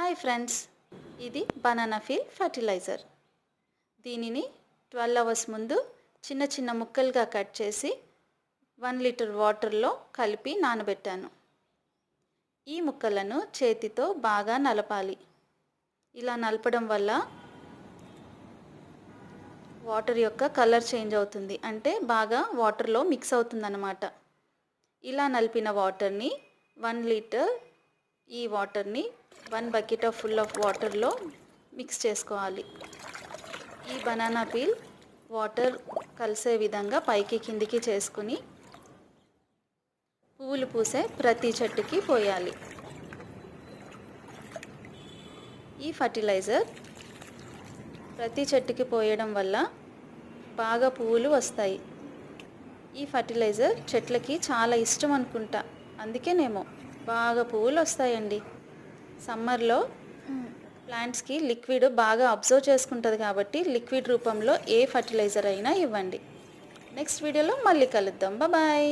Hi friends, ఇది banana feel fertiliser. దీనిని 12 hours ముందు చిన్న చిన్న ముక్కలుగా కట్ చేసి 1 లీటర్ వాటర్లో కలిపి నానబెట్టాను. ఈ ముక్కలను చేతితో బాగా నలపాలి. ఇలా నలపడం వల్ల వాటర్ యొక్క కలర్ చేంజ్ అవుతుంది, అంటే బాగా వాటర్లో మిక్స్ అవుతుందన్నమాట. ఇలా నలిపిన వాటర్ని 1 లీటర్ ఈ వాటర్ని 1 బకెట్ ఫుల్ ఆఫ్ వాటర్లో మిక్స్ చేసుకోవాలి. ఈ బనానా పీల్ వాటర్ కలిసే విధంగా పైకి కిందికి చేసుకుని పువ్వులు పూసే ప్రతి చెట్టుకి పోయాలి. ఈ ఫర్టిలైజర్ ప్రతి చెట్టుకి పోయడం వల్ల బాగా పువ్వులు వస్తాయి. ఈ ఫర్టిలైజర్ చెట్లకి చాలా ఇష్టం అనుకుంటా, అందుకేనేమో బాగా పువ్వులు వస్తాయండి. సమ్మర్లో ప్లాంట్స్కి లిక్విడ్ బాగా అబ్జర్వ్ చేసుకుంటుంది కాబట్టి లిక్విడ్ రూపంలో ఏ ఫర్టిలైజర్ అయినా ఇవ్వండి. నెక్స్ట్ వీడియోలో మళ్ళీ కలుద్దాం. బాయ్.